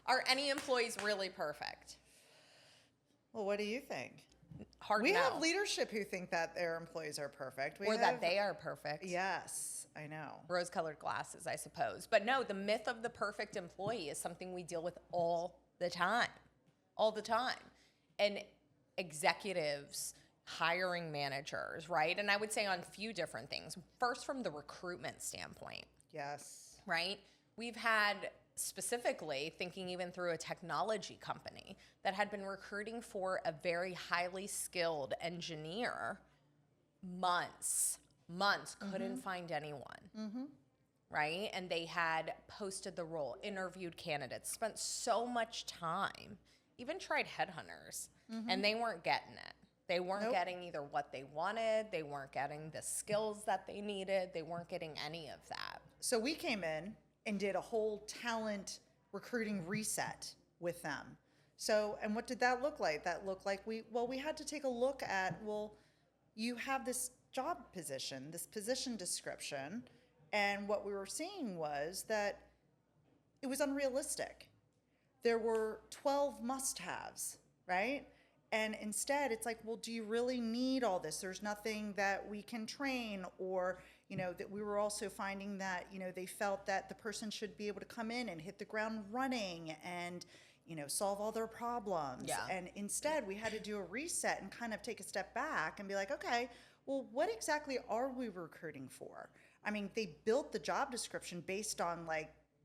Are any employees really perfect? Well, what do you think? Hard We no. have leadership who think that their employees are perfect. That they are perfect. Yes, I know. Rose-colored glasses, I suppose. But no, the myth of the perfect employee is something we deal with all the time. All the time. And executives, hiring managers, right? And I would say on a few different things. First, from the recruitment standpoint. Yes. Right? We've had, specifically, thinking even through a technology company that had been recruiting for a very highly skilled engineer months, couldn't find anyone. Right? And they had posted the role, interviewed candidates, spent so much time, even tried Headhunters, and they weren't getting it. They weren't getting either what they wanted, they weren't getting the skills that they needed, they weren't getting any of that. So we came in and did a whole talent recruiting reset with them. So, and what did that look like? That looked like we had to take a look at, you have this job position, this position description, and what we were seeing was that it was unrealistic. There were 12 must-haves, right? And instead, it's like, well, do you really need all this? There's nothing that we can train, or, that we were also finding that, they felt that the person should be able to come in and hit the ground running and, solve all their problems. Yeah. And instead, we had to do a reset and kind of take a step back and be like, okay, well, what exactly are we recruiting for? I mean, they built the job description based on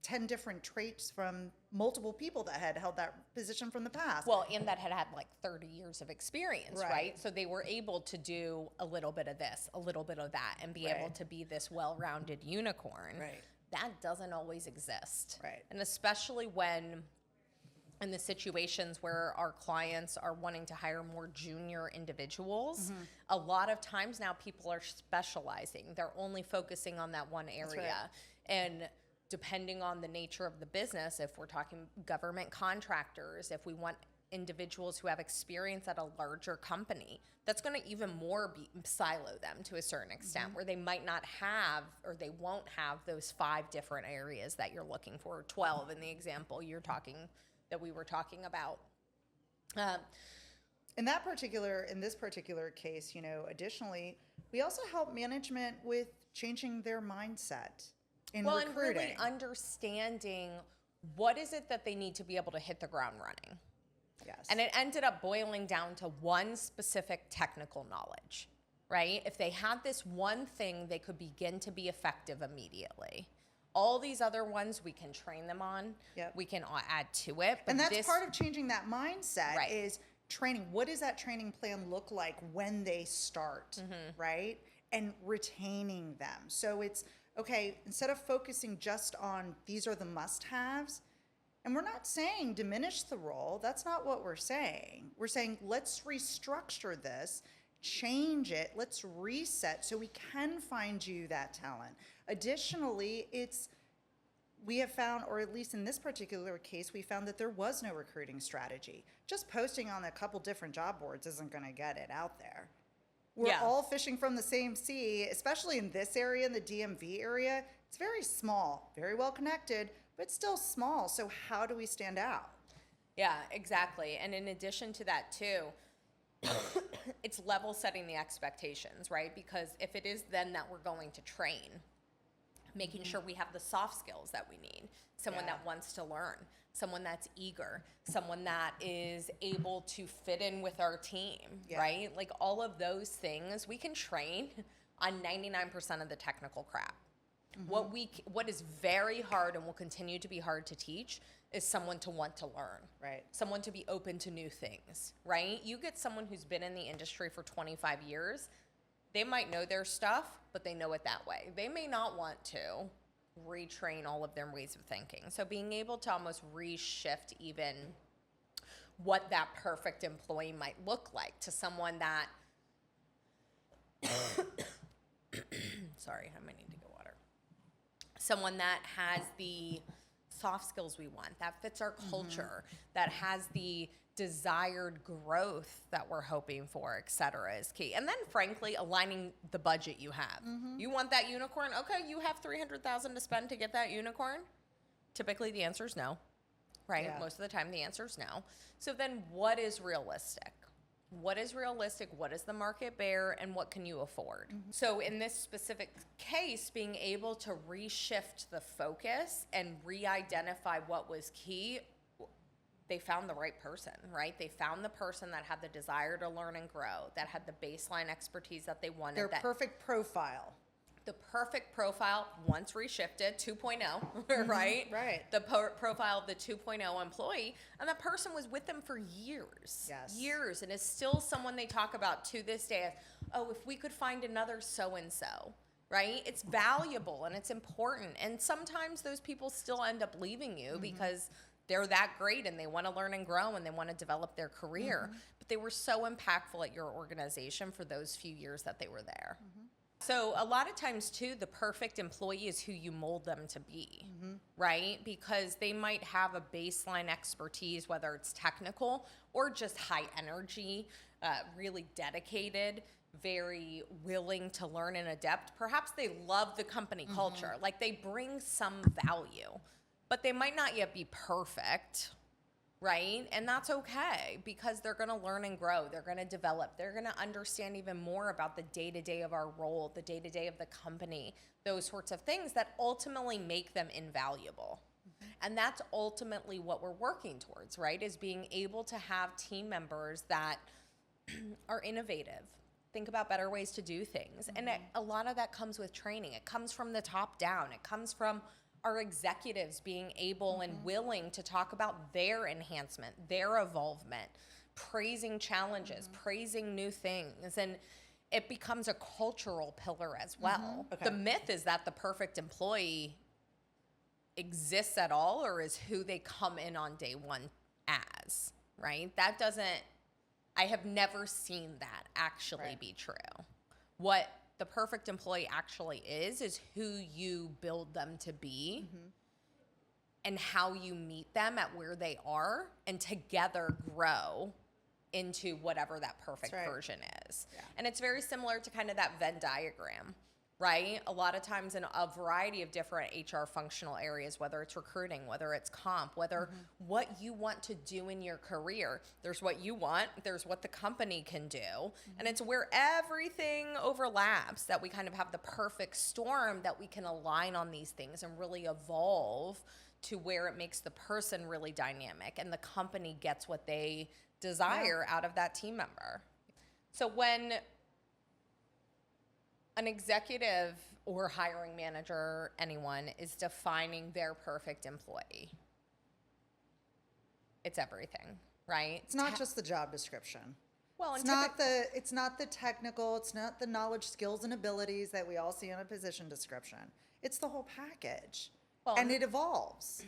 10 different traits from multiple people that had held that position from the past. Well, and that had 30 years of experience, right? So they were able to do a little bit of this, a little bit of that, and be able to be this well-rounded unicorn. Right. That doesn't always exist. Right. And especially when in the situations where our clients are wanting to hire more junior individuals, a lot of times now people are specializing. They're only focusing on that one area. Right. And depending on the nature of the business, if we're talking government contractors, if we want individuals who have experience at a larger company, that's going to even more silo them to a certain extent, where they might not have, or they won't have those 5 different areas that you're looking for, or 12 in the example that we were talking about. In this particular case, additionally, we also help management with changing their mindset in recruiting. And really understanding what is it that they need to be able to hit the ground running. Yes. And it ended up boiling down to one specific technical knowledge, right? If they had this one thing, they could begin to be effective immediately. All these other ones we can train them on. Yep. We can add to it. And that's part of changing that mindset, right, is training. What does that training plan look like when they start, right? And retaining them. So it's, okay, instead of focusing just on these are the must-haves, and we're not saying diminish the role. That's not what we're saying. We're saying let's restructure this, change it, let's reset so we can find you that talent. Additionally, we have found, or at least in this particular case, we found that there was no recruiting strategy. Just posting on a couple different job boards isn't going to get it out there. We're all fishing from the same sea, especially in this area, in the DMV area. It's very small, very well connected, but still small. So how do we stand out? Yeah, exactly. And in addition to that too, it's level setting the expectations, right? Because if it is then that we're going to train, making sure we have the soft skills that we need, someone that wants to learn, someone that's eager, someone that is able to fit in with our team, right? Like all of those things we can train on 99% of the technical crap. What is very hard and will continue to be hard to teach is someone to want to learn, right? Someone to be open to new things, right? You get someone who's been in the industry for 25 years, they might know their stuff, but they know it that way. They may not want to retrain all of their ways of thinking. So being able to almost reshift even what that perfect employee might look like to someone that, sorry, I might need to get water. Someone that has the soft skills we want, that fits our culture, that has the desired growth that we're hoping for, et cetera, is key. And then frankly, aligning the budget you have. You want that unicorn? Okay, you have $300,000 to spend to get that unicorn? Typically the answer is no. right? Yeah. Most of the time the answer is no. So then what is realistic? What is realistic? What does the market bear? And what can you afford? So in this specific case, being able to reshift the focus and re-identify what was key, they found the right person, right? They found the person that had the desire to learn and grow, that had the baseline expertise that they wanted. Their that perfect profile. The perfect profile, once reshifted, 2.0, right? right. The profile of the 2.0 employee, and that person was with them for years. Yes. Years, and is still someone they talk about to this day as, oh, if we could find another so-and-so, right? It's valuable and it's important. And sometimes those people still end up leaving you because they're that great and they want to learn and grow and they want to develop their career. But they were so impactful at your organization for those few years that they were there. So a lot of times too, the perfect employee is who you mold them to be, right? Because they might have a baseline expertise, whether it's technical or just high energy, really dedicated, very willing to learn and adapt. Perhaps they love the company culture, like they bring some value, but they might not yet be perfect, right? And that's okay because they're going to learn and grow. They're going to develop. They're going to understand even more about the day-to-day of our role, the day-to-day of the company, those sorts of things that ultimately make them invaluable. And that's ultimately what we're working towards, right? Is being able to have team members that are innovative, think about better ways to do things. And a lot of that comes with training. It comes from the top down. It comes from our executives being able and willing to talk about their enhancement, their evolvement, praising challenges, praising new things. And it becomes a cultural pillar as well. Okay. The myth is that the perfect employee exists at all or is who they come in on day one as, right? That doesn't, I have never seen that actually be true. What the perfect employee actually is who you build them to be and how you meet them at where they are and together grow into whatever that perfect version is. Yeah. And it's very similar to kind of that Venn diagram, right? A lot of times in a variety of different HR functional areas, whether it's recruiting, whether it's comp, whether what you want to do in your career. There's what you want, there's what the company can do, and it's where everything overlaps that we kind of have the perfect storm that we can align on these things and really evolve to where it makes the person really dynamic and the company gets what they desire out of that team member. So when an executive or hiring manager, anyone, is defining their perfect employee, it's everything, right? It's not just the job description. Well, It's not the technical, it's not the knowledge, skills, and abilities that we all see on a position description. It's the whole package. Well, and it evolves.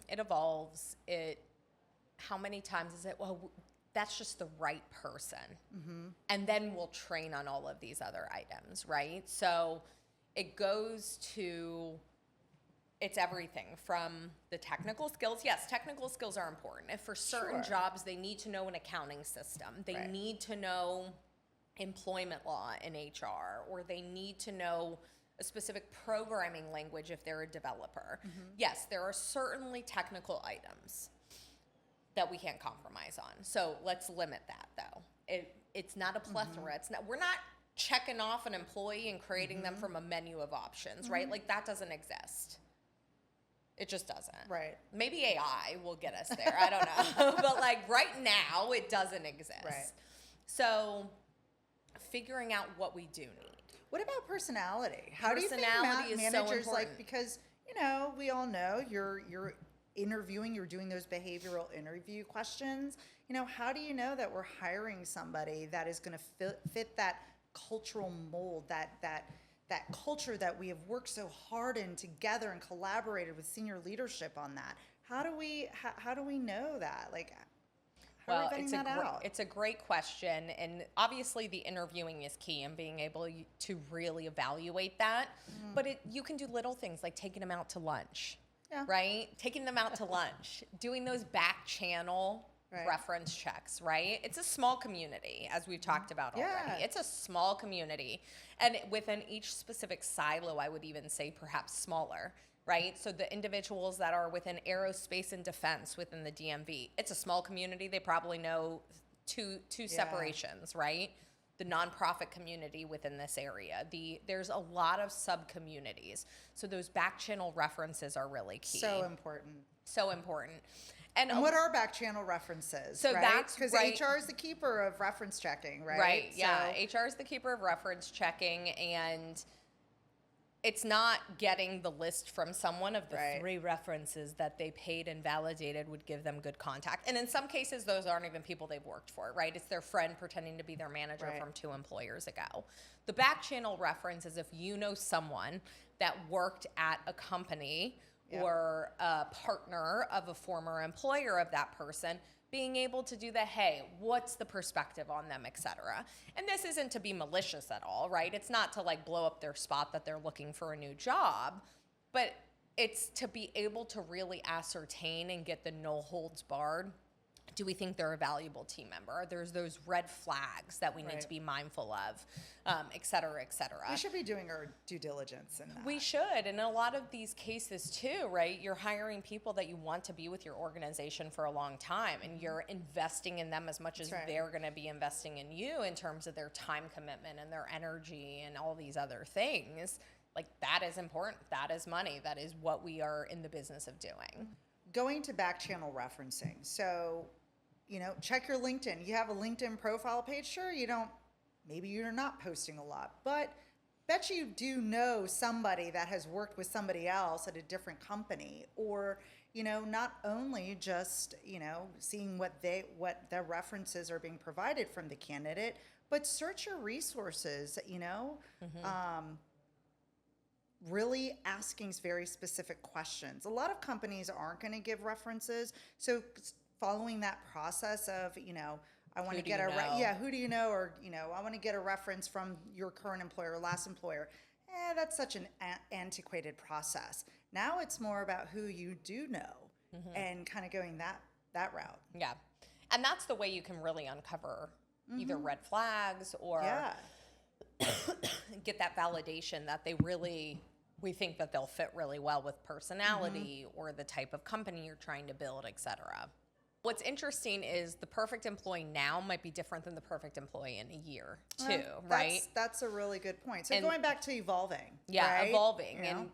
It evolves. How many times is it, well, that's just the right person. And then we'll train on all of these other items, right? So it goes to, it's everything from the technical skills. Yes, technical skills are important. If for certain jobs, they need to know an accounting system. They need to know employment law in HR, or they need to know a specific programming language if they're a developer. Yes, there are certainly technical items that we can't compromise on. So let's limit that though. It's not a plethora. We're not checking off an employee and creating them from a menu of options, right? Like that doesn't exist. It just doesn't. Right. Maybe AI will get us there. I don't know. But like right now, it doesn't exist. Right. So figuring out what we do need. What about personality? How do you think Personality is so managers important. because we all know you're interviewing, you're doing those behavioral interview questions. How do you know that we're hiring somebody that is going to fit that cultural mold, that culture that we have worked so hard in together and collaborated with senior leadership on that? How do we know that? Like, how are we vetting that out? It's a great question, and obviously the interviewing is key and being able to really evaluate that. But you can do little things like taking them out to lunch, right? Taking them out to lunch, doing those Backchannel reference checks, right? It's a small community, as we've talked about already. It's a small community, and within each specific silo, I would even say perhaps smaller. right? So the individuals that are within aerospace and defense within the DMV, it's a small community. They probably know two separations, right? The nonprofit community within this area. There's a lot of sub-communities. So those back channel references are really key. So important. So important. And what are back channel references? So right? that's because right. HR is the keeper of reference checking, right? Right. Yeah. HR is the keeper of reference checking, and it's not getting the list from someone of the 3 references that they paid and validated would give them good contact. And in some cases, those aren't even people they've worked for, right? It's their friend pretending to be their manager from 2 employers ago. The back channel reference is if you know someone that worked at a company or a partner of a former employer of that person, being able to do the, hey, what's the perspective on them, et cetera. And this isn't to be malicious at all, right? It's not to like blow up their spot that they're looking for a new job, but it's to be able to really ascertain and get the no holds barred. Do we think they're a valuable team member? There's those red flags that we need to be mindful of, et cetera, et cetera. We should be doing our due diligence in that. We should. And in a lot of these cases too, right? You're hiring people that you want to be with your organization for a long time, and you're investing in them as much as they're going to be investing in you in terms of their time commitment and their energy and all these other things. Like, that is important. That is money. That is what we are in the business of doing. Going to back channel referencing. So, check your LinkedIn. You have a LinkedIn profile page. Sure, maybe you're not posting a lot, but bet you do know somebody that has worked with somebody else at a different company, or, not only just, seeing what their references are being provided from the candidate, but search your resources, really asking very specific questions. A lot of companies aren't going to give references. So following that process of, I want to get who do you know? Or, I want to get a reference from your current employer or last employer. That's such an antiquated process. Now it's more about who you do know and kind of going that route. Yeah. And that's the way you can really uncover either red flags or get that validation that we think that they'll fit really well with personality or the type of company you're trying to build, et cetera. What's interesting is the perfect employee now might be different than the perfect employee in a year too, right? That's a really good point. So going back to evolving. Yeah, right? evolving. And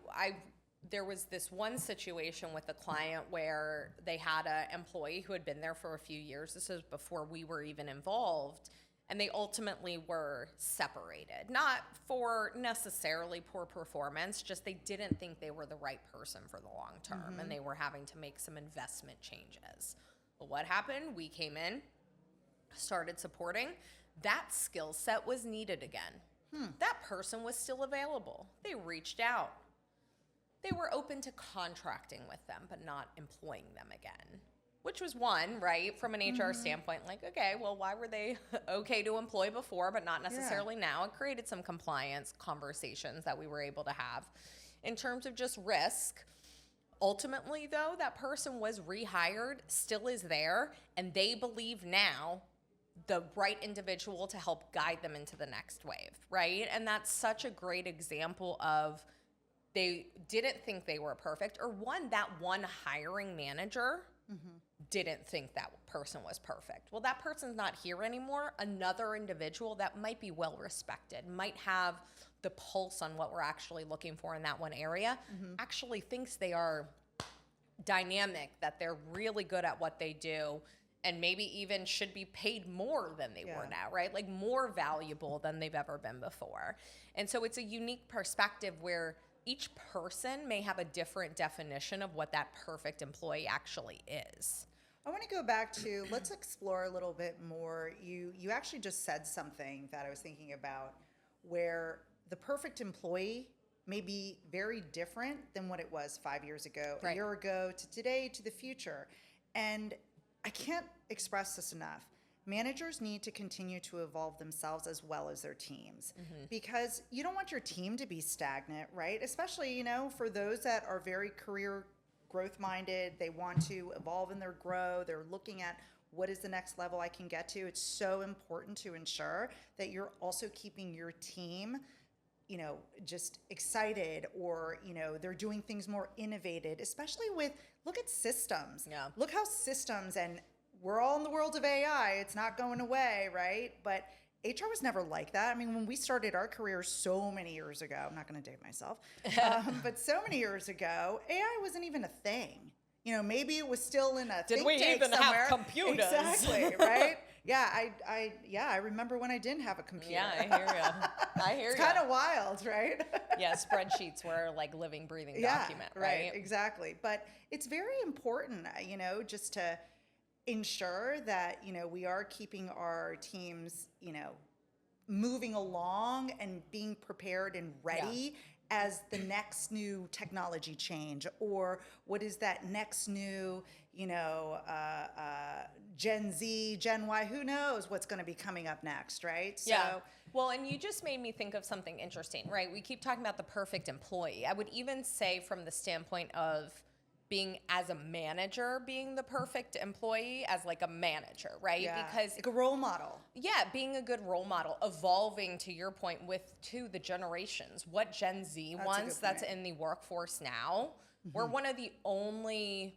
there was this one situation with a client where they had an employee who had been there for a few years. This was before we were even involved. And they ultimately were separated, not for necessarily poor performance, just they didn't think they were the right person for the long term, and they were having to make some investment changes. Well, what happened? We came in, started supporting. That skill set was needed again. That person was still available. They reached out. They were open to contracting with them, but not employing them again. Which was one, right, from an HR standpoint, like, okay, well, why were they okay to employ before, but not necessarily now? It created some compliance conversations that we were able to have. In terms of just risk, ultimately, though, that person was rehired, still is there, and they believe now the right individual to help guide them into the next wave, right? And that's such a great example of they didn't think they were perfect, or that one hiring manager didn't think that person was perfect. Well, that person's not here anymore. Another individual that might be well respected, might have the pulse on what we're actually looking for in that one area, actually thinks they are dynamic, that they're really good at what they do, and maybe even should be paid more than they were now, right? Like more valuable than they've ever been before. And so it's a unique perspective where each person may have a different definition of what that perfect employee actually is. I want to go back to, let's explore a little bit more. You actually just said something that I was thinking about, where the perfect employee may be very different than what it was 5 years ago, a year ago, to today, to the future. And I can't express this enough. Managers need to continue to evolve themselves as well as their teams, because you don't want your team to be stagnant, right? Especially, for those that are very career growth minded, they want to evolve in their grow, they're looking at what is the next level I can get to. It's so important to ensure that you're also keeping your team just excited, or, they're doing things more innovative, especially with, look at systems. Yeah. Look how systems, and we're all in the world of AI. It's not going away, right? But HR was never like that. I mean, when we started our careers so many years ago, I'm not going to date myself, but so many years ago, AI wasn't even a thing. Maybe it was still in a Did think we tank even somewhere. have computers? Exactly, right? Yeah, I remember when I didn't have a computer. Yeah, I hear you. I hear It's you. kind of wild, right? Yeah, spreadsheets were like living, breathing Yeah, document, right? exactly. But it's very important, just to ensure that, we are keeping our teams, moving along and being prepared and ready as the next new technology change, or what is that next new, Gen Z, Gen Y, who knows what's going to be coming up next, right? So, yeah. Well, and you just made me think of something interesting, right? We keep talking about the perfect employee. I would even say from the standpoint of being as a manager, being the perfect employee as like a manager, right? yeah, Because like a role model. yeah, being a good role model, evolving to your point to the generations. What Gen Z wants that's in the workforce now. We're one of the only,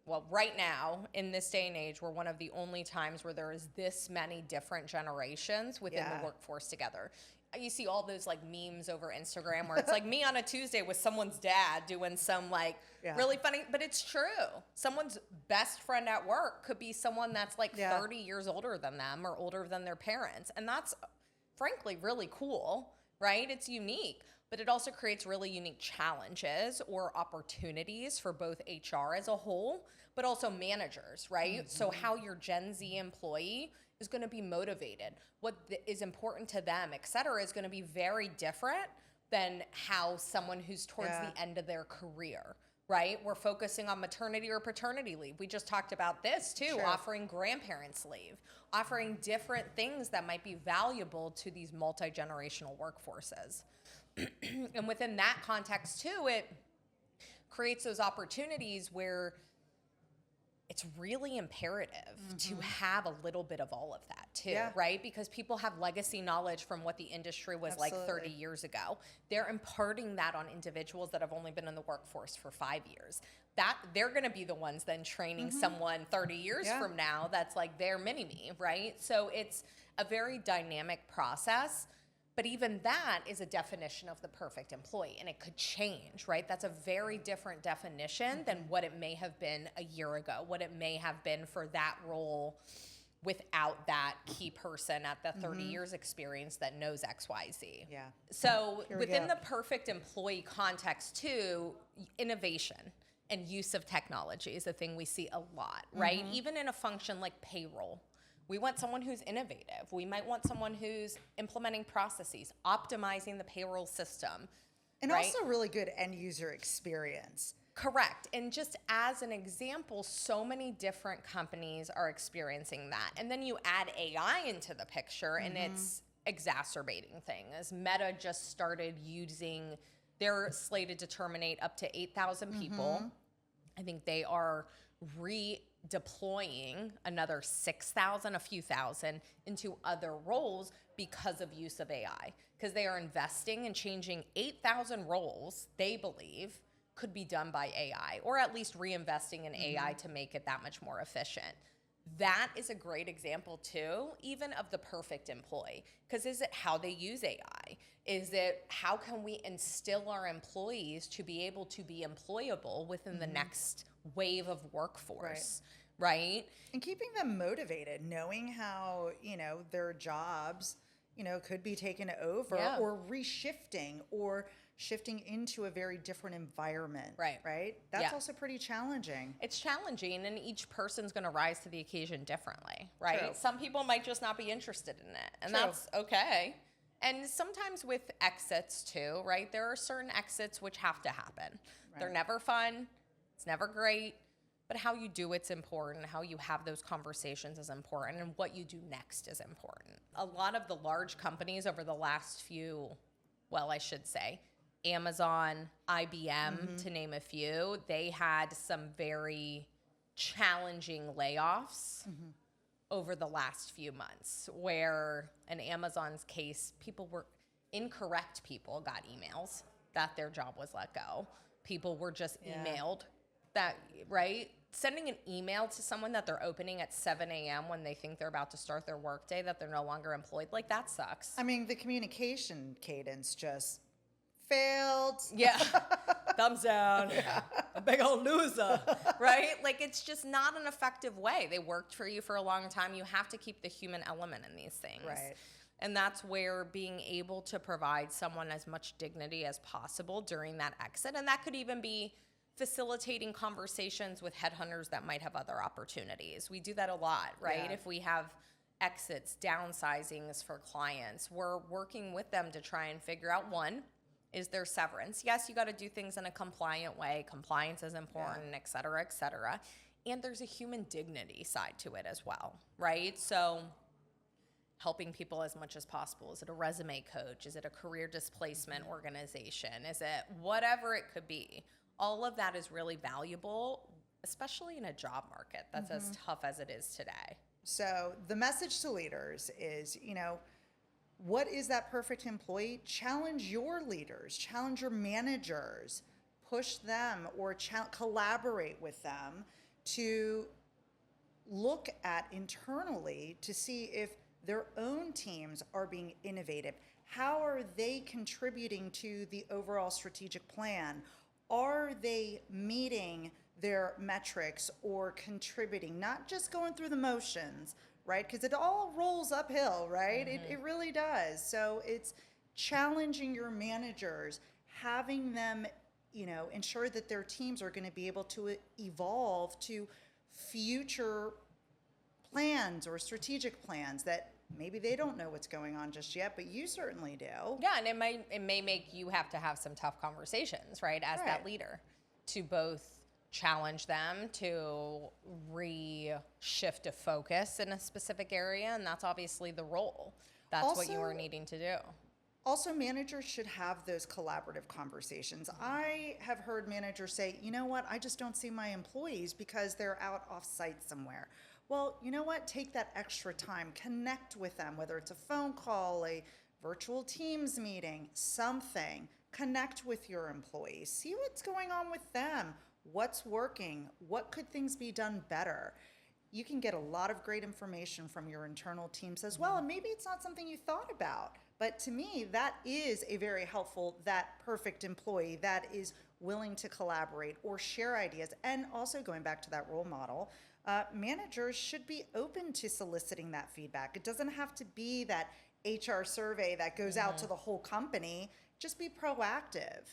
well, right now in this day and age, we're one of the only times where there is this many different generations within the workforce together. You see all those like memes over Instagram where it's like me on a Tuesday with someone's dad doing some like really funny, but it's true. Someone's best friend at work could be someone that's like 30 years older than them or older than their parents. And that's frankly really cool, right? It's unique, but it also creates really unique challenges or opportunities for both HR as a whole, but also managers, right? So how your Gen Z employee is going to be motivated, what is important to them, et cetera, is going to be very different than how someone who's towards the end of their career, right? We're focusing on maternity or paternity leave. We just talked about this too, offering grandparents leave, offering different things that might be valuable to these multi-generational workforces. And within that context too, it creates those opportunities where it's really imperative to have a little bit of all of that too, right? Because people have legacy knowledge from what the industry was like 30 years ago. They're imparting that on individuals that have only been in the workforce for 5 years. That they're going to be the ones then training someone 30 years from now that's like their mini-me, right? So it's a very dynamic process. But even that is a definition of the perfect employee, and it could change, right? That's a very different definition than what it may have been a year ago, what it may have been for that role without that key person at the 30 years experience that knows X, Y, Z. Yeah. So within the perfect employee context too, innovation and use of technology is a thing we see a lot, right? Even in a function like payroll. We want someone who's innovative. We might want someone who's implementing processes, optimizing the payroll system. And also really good end user experience. Correct. And just as an example, so many different companies are experiencing that. And then you add AI into the picture and it's exacerbating things. Meta just started using, they're slated to terminate up to 8,000 people. I think they are redeploying another 6,000, a few thousand into other roles because of use of AI. Because they are investing and changing 8,000 roles, they believe, could be done by AI, or at least reinvesting in AI to make it that much more efficient. That is a great example too, even of the perfect employee. Because is it how they use AI? Is it how can we instill our employees to be able to be employable within the next wave of workforce, right? And keeping them motivated, knowing how, their jobs, could be taken over or reshifting or shifting into a very different environment, right? That's also pretty challenging. It's challenging, and each person's going to rise to the occasion differently, right? True. Some people might just not be interested in it, and that's okay. And sometimes with exits too, right? There are certain exits which have to happen. They're never fun. It's never great. But how you do it's important. How you have those conversations is important. And what you do next is important. A lot of the large companies over the last few, well, I should say, Amazon, IBM, to name a few, they had some very challenging layoffs over the last few months, where in Amazon's case, people were, incorrect people got emails that their job was let go. People were just emailed that, right? Sending an email to someone that they're opening at 7 a.m. when they think they're about to start their workday, that they're no longer employed, like that sucks. I mean, the communication cadence just failed. Yeah. Thumbs down. A big old loser. Right? Like, it's just not an effective way. They worked for you for a long time. You have to keep the human element in these things. Right. And that's where being able to provide someone as much dignity as possible during that exit. And that could even be facilitating conversations with headhunters that might have other opportunities. We do that a lot, right? Yeah. If we have exits, downsizings for clients, we're working with them to try and figure out, one, is there severance? Yes, you got to do things in a compliant way. Compliance is important, et cetera, et cetera. And there's a human dignity side to it as well, right? So helping people as much as possible. Is it a resume coach? Is it a career displacement organization? Is it whatever it could be? All of that is really valuable, especially in a job market that's as tough as it is today. So the message to leaders is, what is that perfect employee? Challenge your leaders, challenge your managers, push them or collaborate with them to look at internally to see if their own teams are being innovative. How are they contributing to the overall strategic plan? Are they meeting their metrics or contributing, not just going through the motions, right? Because it all rolls uphill, right? It really does. So it's challenging your managers, having them, ensure that their teams are going to be able to evolve to future plans or strategic plans that maybe they don't know what's going on just yet, but you certainly do. Yeah, and it may make you have to have some tough conversations, right, as that leader, to both challenge them to shift a focus in a specific area, and that's obviously the role. That's what you are needing to do. Also, managers should have those collaborative conversations. I have heard managers say, you know what, I just don't see my employees because they're out off-site somewhere. Well, you know what, take that extra time, connect with them, whether it's a phone call, a virtual Teams meeting, something. Connect with your employees, see what's going on with them, what's working, what could things be done better. You can get a lot of great information from your internal teams as well, and maybe it's not something you thought about. But to me, that is a very helpful, that perfect employee that is willing to collaborate or share ideas. And also going back to that role model, managers should be open to soliciting that feedback. It doesn't have to be that HR survey that goes out to the whole company. Just be proactive.